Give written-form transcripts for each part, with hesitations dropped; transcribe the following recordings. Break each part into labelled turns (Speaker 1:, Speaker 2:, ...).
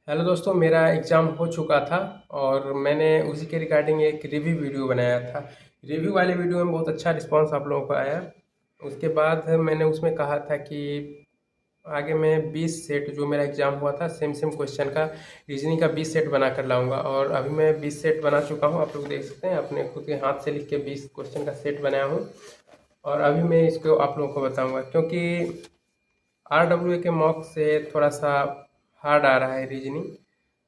Speaker 1: Hello दोस्तों, मेरा exam हो चुका था और मैंने उसी के रिगार्डिंग एक रिव्यू वीडियो बनाया था। रिव्यू वाले वीडियो में बहुत अच्छा रिस्पांस आप लोगों का आया। उसके बाद मैंने उसमें कहा था कि आगे मैं 20 सेट जो मेरा एग्ज़ाम हुआ था सेम सेम क्वेश्चन का रीजनिंग का 20 सेट बना कर लाऊंगा और अभी मैं 20 सेट बना चुका हूँ। आप लोग देख सकते हैं, अपने खुद के हाथ से लिख के 20 क्वेश्चन का सेट बनाया हूँ और अभी मैं इसको आप लोगों को बताऊँगा, क्योंकि RWA के मॉक से थोड़ा सा हार्ड आ रहा है रीजनिंग।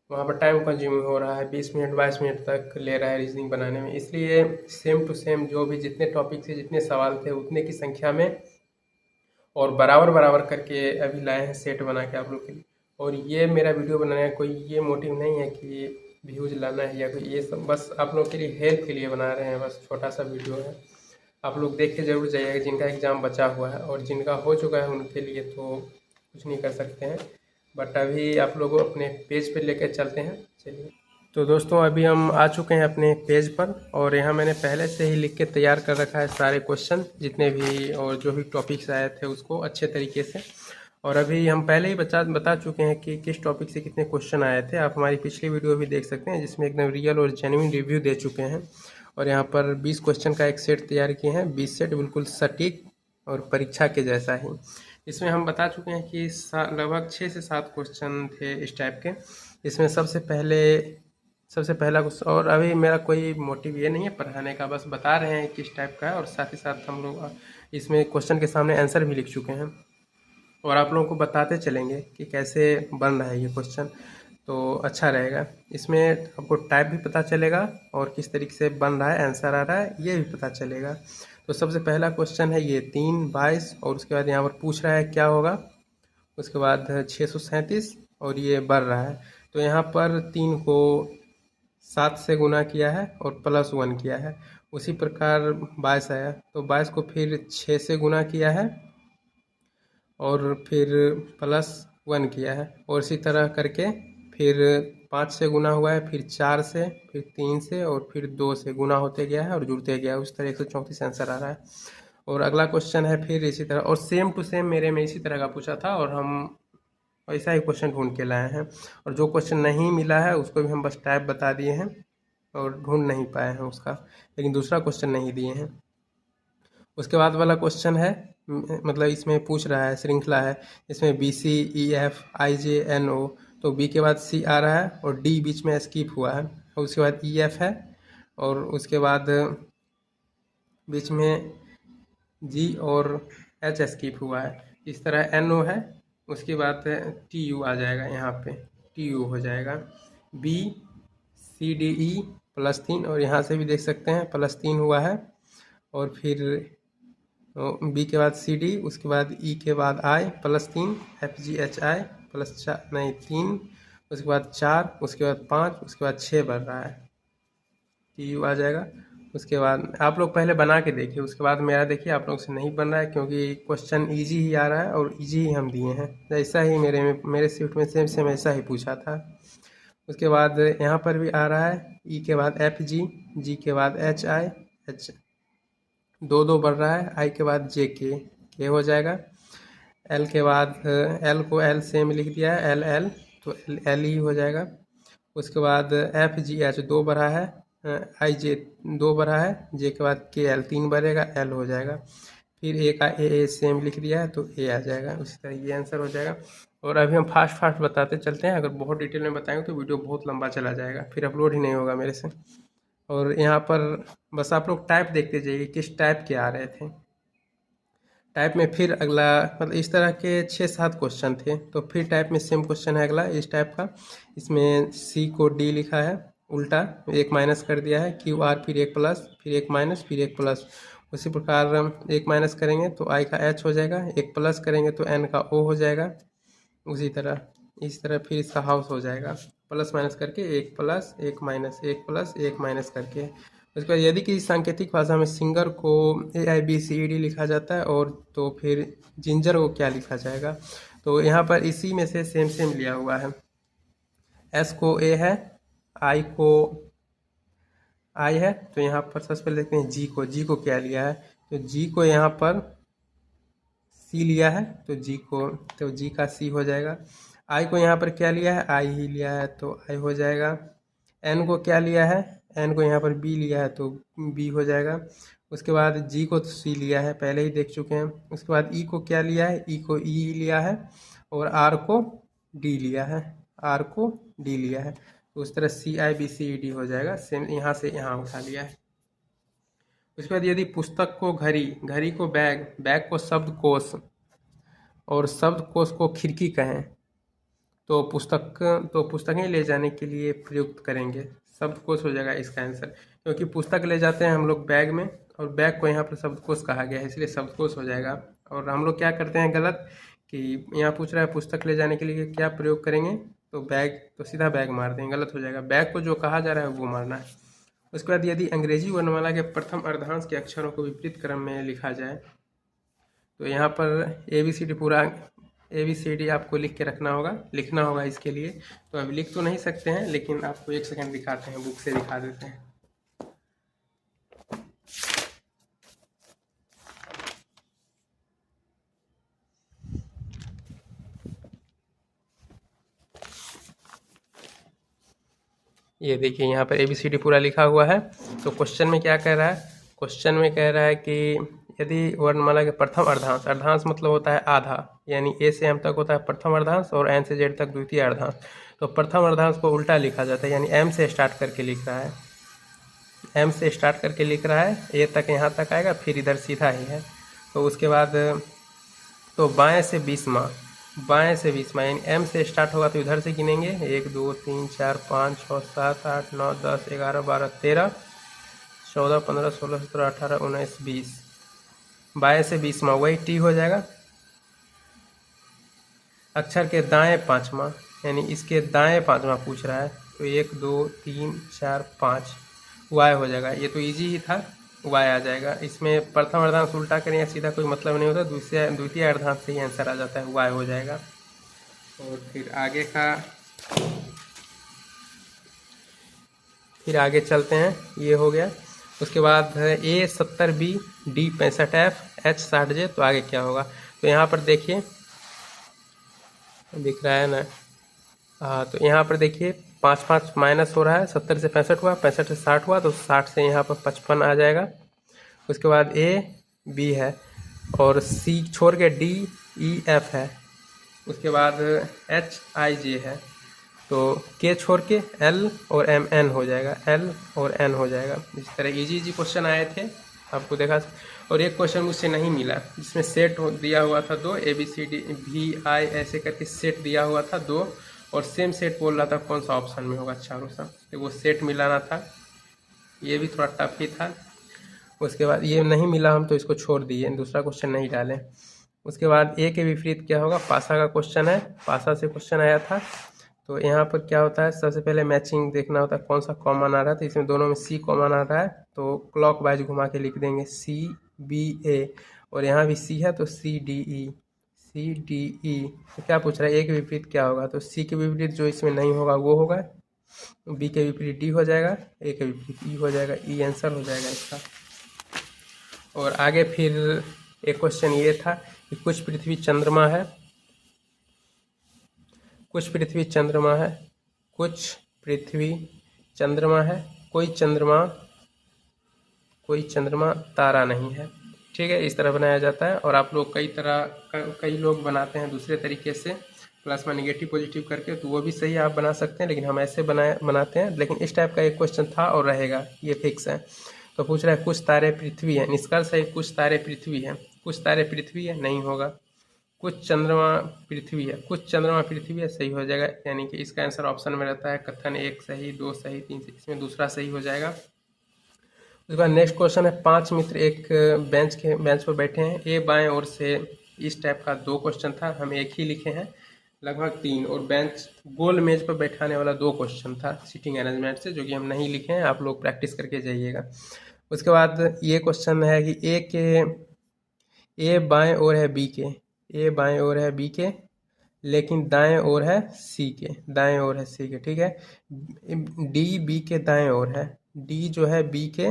Speaker 1: वहाँ पर टाइम कंज्यूमिंग हो रहा है, 20 मिनट 22 मिनट तक ले रहा है रीजनिंग बनाने में। इसलिए सेम टू सेम जो भी जितने टॉपिक थे, जितने सवाल थे, उतने की संख्या में और बराबर बराबर करके अभी लाए हैं सेट बना के आप लोग के लिए। और ये मेरा वीडियो बनाने का कोई ये मोटिव नहीं है कि व्यूज़ लाना है या कोई ये सब, बस आप लोग के लिए हेल्प के लिए बना रहे हैं। बस छोटा सा वीडियो है, आप लोग देख के ज़रूर जाइएगा। जिनका एग्ज़ाम बचा हुआ है और जिनका हो चुका है उनके लिए तो कुछ नहीं कर सकते हैं, बट अभी आप लोग अपने पेज पे लेकर चलते हैं। चलिए, तो दोस्तों अभी हम आ चुके हैं अपने पेज पर और यहाँ मैंने पहले से ही लिख के तैयार कर रखा है सारे क्वेश्चन जितने भी और जो भी टॉपिक्स आए थे उसको अच्छे तरीके से। और अभी हम पहले ही बता चुके हैं कि किस टॉपिक से कितने क्वेश्चन आए थे। आप हमारी पिछली वीडियो भी देख सकते हैं जिसमें एकदम रियल और जेन्युइन रिव्यू दे चुके हैं। और यहाँ पर 20 क्वेश्चन का एक सेट तैयार किए हैं, 20 सेट बिल्कुल सटीक और परीक्षा के जैसा ही। इसमें हम बता चुके हैं कि लगभग 6 से 7 क्वेश्चन थे इस टाइप के। इसमें सबसे पहला क्वेश्चन, और अभी मेरा कोई मोटिव ये नहीं है पढ़ाने का, बस बता रहे हैं किस टाइप का है और साथ ही साथ हम लोग इसमें क्वेश्चन के सामने आंसर भी लिख चुके हैं और आप लोगों को बताते चलेंगे कि कैसे बन रहा है ये क्वेश्चन, तो अच्छा रहेगा। इसमें आपको टाइप भी पता चलेगा और किस तरीके से बन रहा है, आंसर आ रहा है ये भी पता चलेगा। तो सबसे पहला क्वेश्चन है ये 3/22 और उसके बाद यहाँ पर पूछ रहा है क्या होगा। उसके बाद 637 और ये बढ़ रहा है। तो यहाँ पर 3 को 7 से गुना किया है और +1 किया है। उसी प्रकार 22 आया तो 22 को फिर 6 से गुना किया है और फिर +1 किया है और इसी तरह करके फिर 5 से गुना हुआ है, फिर 4 से, फिर 3 से और फिर 2 से गुना होते गया है और जुड़ते गया है। उस तरह 134 आंसर आ रहा है। और अगला क्वेश्चन है फिर इसी तरह और सेम टू सेम मेरे में इसी तरह का पूछा था और हम ऐसा ही क्वेश्चन ढूंढ के लाए हैं। और जो क्वेश्चन नहीं मिला है उसको भी हम बस टाइप बता दिए हैं और ढूंढ नहीं पाए हैं उसका, लेकिन दूसरा क्वेश्चन नहीं दिए हैं। उसके बाद वाला क्वेश्चन है, मतलब इसमें पूछ रहा है श्रृंखला है, इसमें BC EF IJ NO, तो B के बाद C आ रहा है और D बीच में स्किप हुआ है और उसके बाद EF है और उसके बाद बीच में G और H स्किप हुआ है। इस तरह NO है, उसके बाद TU आ जाएगा, यहाँ पे TU हो जाएगा। BCDE +3 और यहाँ से भी देख सकते हैं +3 हुआ है और फिर बी के बाद CD, उसके बाद ई के बाद I +3, FGHI +4 नहीं 3, उसके बाद 4, उसके बाद 5, उसके बाद 6 बढ़ रहा है, TU आ जाएगा। उसके बाद आप लोग पहले बना के देखिए, उसके बाद मेरा देखिए आप लोग से नहीं बन रहा है क्योंकि क्वेश्चन इजी ही आ रहा है और इजी ही हम दिए हैं, ऐसा ही मेरे शिफ्ट में सेम सेम ऐसा ही पूछा था। उसके बाद यहाँ पर भी आ रहा है E के बाद FG, G के बाद HI, H 2 बढ़ रहा है, I के बाद JK, K हो जाएगा। L के बाद L को L सेम लिख दिया है, LL तो L ही हो जाएगा। उसके बाद FGH 2 बढ़ा है, IJ 2 बढ़ा है, J के बाद KL 3 बढ़ेगा, L हो जाएगा। फिर A का AA सेम लिख दिया है तो A आ जाएगा। उसी तरह ये आंसर हो जाएगा। और अभी हम फास्ट बताते चलते हैं, अगर बहुत डिटेल में बताएंगे तो वीडियो बहुत लंबा चला जाएगा, फिर अपलोड ही नहीं होगा मेरे से। और यहाँ पर बस आप लोग टाइप देखते जाइए किस टाइप के आ रहे थे। टाइप में फिर अगला, मतलब इस तरह के 6-7 क्वेश्चन थे, तो फिर टाइप में सेम क्वेश्चन है अगला इस टाइप का। इसमें C को D लिखा है उल्टा, एक माइनस कर दिया है, QR फिर एक प्लस, फिर एक माइनस, फिर एक प्लस। उसी प्रकार एक माइनस करेंगे तो I का H हो जाएगा, एक प्लस करेंगे तो N का O हो जाएगा। उसी तरह इस तरह फिर इसका हाउस हो जाएगा, प्लस माइनस करके एक प्लस एक माइनस, एक प्लस एक माइनस करके। उसके बाद यदि किसी सांकेतिक भाषा में सिंगर को AIBCD लिखा जाता है और तो फिर जिंजर को क्या लिखा जाएगा। तो यहाँ पर इसी में से सेम सेम लिया हुआ है। S को A है, I को I है, तो यहाँ पर सबसे पहले देखते हैं G को क्या लिया है। तो G को यहाँ पर C लिया है तो G का C हो जाएगा। आई को यहाँ पर क्या लिया है, आई ही लिया है तो आई हो जाएगा। एन को क्या लिया है, एन को यहाँ पर बी लिया है तो बी हो जाएगा। उसके बाद जी को तो सी लिया है, पहले ही देख चुके हैं। उसके बाद ई को क्या लिया है, ई को ई लिया है और आर को डी लिया है, आर को डी लिया है। तो उस तरह सी आई बी सी ई डी हो जाएगा। सेम यहाँ से यहाँ उठा लिया है। उसके बाद यदि पुस्तक को घड़ी, घड़ी को बैग, बैग को शब्दकोश और शब्दकोश को खिड़की कहें तो पुस्तकें ले जाने के लिए प्रयुक्त करेंगे, शब्दकोश हो जाएगा इसका आंसर। क्योंकि पुस्तक ले जाते हैं हम लोग बैग में और बैग को यहाँ पर शब्दकोश कहा गया है, इसलिए शब्दकोश हो जाएगा। और हम लोग क्या करते हैं गलत कि यहाँ पूछ रहा है पुस्तक ले जाने के लिए क्या प्रयोग करेंगे तो बैग, तो सीधा बैग मार देंगे, गलत हो जाएगा। बैग को जो कहा जा रहा है वो मारना है। उसके बाद यदि अंग्रेजी वर्णमाला के प्रथम अर्धांश के अक्षरों को विपरीत क्रम में लिखा जाए तो यहाँ पर ए बी सी डी पूरा ABCD आपको लिख के रखना होगा, लिखना होगा इसके लिए। तो अभी लिख तो नहीं सकते हैं लेकिन आपको एक सेकंड दिखाते हैं, बुक से दिखा देते हैं। ये देखिए यहाँ पर ABCD पूरा लिखा हुआ है। तो क्वेश्चन में क्या कह रहा है, क्वेश्चन में कह रहा है कि यदि वर्णमाला के प्रथम अर्धांश, अर्धांश मतलब होता है आधा, यानी ए से एम तक होता है प्रथम अर्धांश और एन से जेड तक द्वितीय अर्धांश। तो प्रथम अर्धांश को उल्टा लिखा जाता है, यानी एम से स्टार्ट करके लिख रहा है, एम से स्टार्ट करके लिख रहा है, ए तक यहाँ तक आएगा, फिर इधर सीधा ही है। तो उसके बाद तो बाएं से 20वां, बाएं से 20वां यानी एम से स्टार्ट होगा तो इधर से गिनेंगे 1 2 3 4 5 6 7 8 9 10 11 12 13 14 15 16 17 18 19 20, बाएं से 20वां वही टी हो जाएगा। अक्षर के दाएं 5वां यानी इसके दाएं 5वां पूछ रहा है तो 1 2 3 4 5 वाई हो जाएगा। ये तो इजी ही था, वाई आ जाएगा। इसमें प्रथम अर्धांश उल्टा करें या सीधा कोई मतलब नहीं होता, द्वितीय अर्धांश से ही आंसर आ जाता है, वाई हो जाएगा। और फिर आगे चलते हैं, ये हो गया। उसके बाद A 70 B D 65 F H 60 J, तो आगे क्या होगा। तो यहाँ पर देखिए दिख रहा है ना, हाँ तो यहाँ पर देखिए 5 5 माइनस हो रहा है, 70 से 65 हुआ, 65 से 60 हुआ तो 60 से यहाँ पर 55 आ जाएगा। उसके बाद A B है और C छोड़ के D E F है। उसके बाद H I J है तो K छोड़ के L और M N हो जाएगा, L और N हो जाएगा। इस तरह इजी क्वेश्चन आए थे आपको देखा। और एक क्वेश्चन मुझसे नहीं मिला जिसमें सेट दिया हुआ था 2 ABCD VI ऐसे करके सेट दिया हुआ था 2 और सेम सेट बोल रहा था कौन सा ऑप्शन में होगा चारों सा, तो वो सेट मिलाना था, ये भी थोड़ा टफ ही था। उसके बाद ये नहीं मिला, हम तो इसको छोड़ दिए, दूसरा क्वेश्चन नहीं डालें। उसके बाद ए के विपरीत क्या होगा, पासा का क्वेश्चन है, पासा से क्वेश्चन आया था। तो यहाँ पर क्या होता है, सबसे पहले मैचिंग देखना होता है कौन सा कॉमन आ रहा है। तो इसमें दोनों में सी कॉमन आ रहा है तो क्लॉक वाइज घुमा के लिख देंगे CBA, और यहाँ भी सी है तो CDE। तो क्या पूछ रहा है, ए के विपरीत क्या होगा, तो सी के विपरीत जो इसमें नहीं होगा वो होगा, बी के विपरीत डी हो जाएगा, ए के विपरीत ई हो जाएगा, ई आंसर हो जाएगा इसका। और आगे फिर एक क्वेश्चन ये था कि कुछ पृथ्वी चंद्रमा है, कुछ पृथ्वी चंद्रमा है, कुछ पृथ्वी चंद्रमा है, कोई चंद्रमा तारा नहीं है। ठीक है, इस तरह बनाया जाता है। और आप लोग कई लोग बनाते हैं दूसरे तरीके से, प्लस में निगेटिव पॉजिटिव करके, तो वो भी सही आप बना सकते हैं, लेकिन हम ऐसे बनाते हैं। लेकिन इस टाइप का एक क्वेश्चन था और रहेगा, ये फिक्स है। तो पूछ रहा है कुछ तारे पृथ्वी है, निष्कर्ष है कुछ तारे पृथ्वी है, कुछ तारे पृथ्वी है नहीं होगा, कुछ चंद्रमा पृथ्वी है, कुछ चंद्रमा पृथ्वी है सही हो जाएगा। यानी कि इसका आंसर ऑप्शन में रहता है कथन 1 सही, 2 सही, 3 सही, इसमें दूसरा सही हो जाएगा। उसके बाद नेक्स्ट क्वेश्चन है, 5 मित्र एक बेंच पर बैठे हैं, ए बाएं ओर से, इस टाइप का 2 क्वेश्चन था, हम एक ही लिखे हैं, लगभग 3, और बेंच गोल मेज पर बैठाने वाला 2 क्वेश्चन था सीटिंग अरेंजमेंट से, जो कि हम नहीं लिखे हैं, आप लोग प्रैक्टिस करके जाइएगा। उसके बाद ये क्वेश्चन है कि ए बाएं ओर है बी के, ए बाएं ओर है बी के, लेकिन दाएं ओर है सी के, दाएं ओर है सी के। ठीक है, डी बी के दाएं ओर है, डी जो है बी के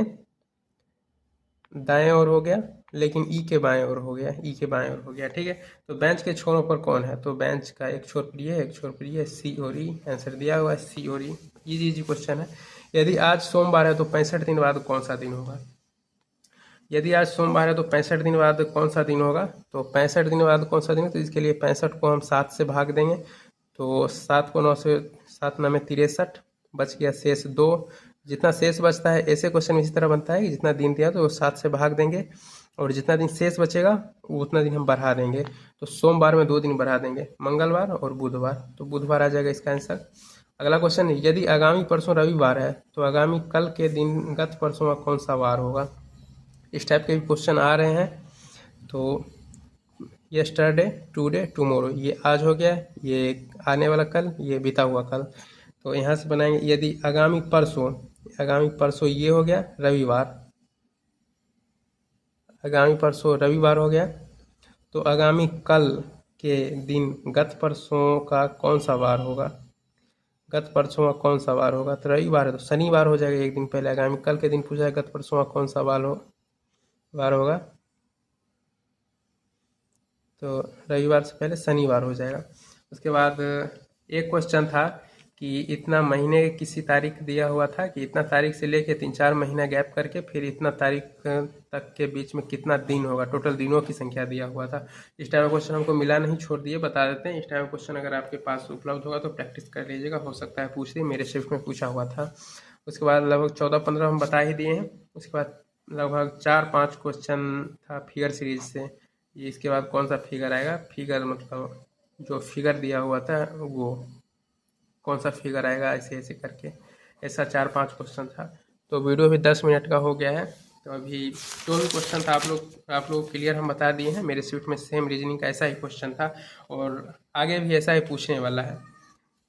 Speaker 1: दाएं ओर हो गया, लेकिन ई के बाएं ओर हो गया, ई के बाएं ओर हो गया। ठीक है, तो बेंच के छोरों पर कौन है? तो बेंच का एक छोर पर ये, एक छोर पर ये, सी और ई। आंसर दिया हुआ है सी और ई। इजी क्वेश्चन है। यदि आज सोमवार है तो 65 दिन बाद कौन सा दिन होगा? यदि आज सोमवार है तो 65 दिन बाद कौन सा दिन होगा? तो 65 दिन बाद कौन सा दिन है? तो इसके लिए 65 को हम 7 से भाग देंगे। तो 7 को 9 से, 7 9 में 63, बच गया शेष 2। जितना शेष बचता है, ऐसे क्वेश्चन इसी तरह बनता है कि जितना दिन दिया तो 7 से भाग देंगे और जितना दिन शेष बचेगा उतना दिन हम बढ़ा देंगे। तो सोमवार में 2 दिन बढ़ा देंगे, मंगलवार और बुधवार। तो बुधवार आ जाएगा इसका आंसर। अगला क्वेश्चन, यदि आगामी परसों रविवार है तो आगामी कल के दिन गत परसों का कौन सा वार होगा? इस टाइप के भी क्वेश्चन आ रहे हैं। तो यस्टरडे, टुडे, टुमारो, ये आज हो गया, ये आने वाला कल, ये बीता हुआ कल। तो यहाँ से बनाएंगे, यदि आगामी परसों ये हो गया रविवार, आगामी परसों रविवार हो गया। तो आगामी कल के दिन गत परसों का कौन सा वार होगा? गत परसों का कौन सा वार होगा? तो रविवार है तो शनिवार हो जाएगा एक दिन पहले। आगामी कल के दिन पूछा है, गत परसों का कौन सा वार होगा? तो रविवार से पहले शनिवार हो जाएगा। उसके बाद एक क्वेश्चन था कि इतना महीने किसी तारीख दिया हुआ था कि इतना तारीख से लेके 3-4 महीना गैप करके फिर इतना तारीख तक के बीच में कितना दिन होगा, टोटल दिनों की संख्या दिया हुआ था। इस टाइप का क्वेश्चन हमको मिला नहीं, छोड़ दिए, बता देते हैं। इस टाइप का क्वेश्चन अगर आपके पास उपलब्ध होगा तो प्रैक्टिस कर लीजिएगा, हो सकता है पूछ ली, मेरे शिफ्ट में पूछा हुआ था। उसके बाद लगभग 14-15 हम बता ही दिए हैं। उसके बाद लगभग 4-5 क्वेश्चन था फिगर सीरीज से। ये इसके बाद कौन सा फिगर आएगा? फिगर मतलब जो फिगर दिया हुआ था वो कौन सा फिगर आएगा, ऐसे ऐसे करके, ऐसा 4-5 क्वेश्चन था। तो वीडियो भी 10 मिनट का हो गया है। तो अभी जो भी क्वेश्चन था आप लोग क्लियर हम बता दिए हैं। मेरे शिफ्ट में सेम रीजनिंग का ऐसा ही क्वेश्चन था और आगे भी ऐसा ही पूछने वाला है।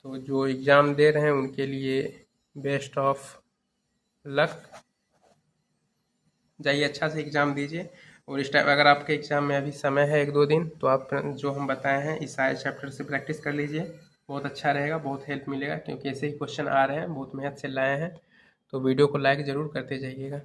Speaker 1: तो जो एग्ज़ाम दे रहे हैं उनके लिए बेस्ट ऑफ लक। जाइए अच्छा से एग्ज़ाम दीजिए। और इस टाइप अगर आपके एग्ज़ाम में अभी समय है 1-2 दिन, तो आप जो हम बताए हैं इस सारे चैप्टर से प्रैक्टिस कर लीजिए, बहुत अच्छा रहेगा, बहुत हेल्प मिलेगा, क्योंकि ऐसे ही क्वेश्चन आ रहे हैं, बहुत मेहनत से लाए हैं। तो वीडियो को लाइक ज़रूर करते जाइएगा।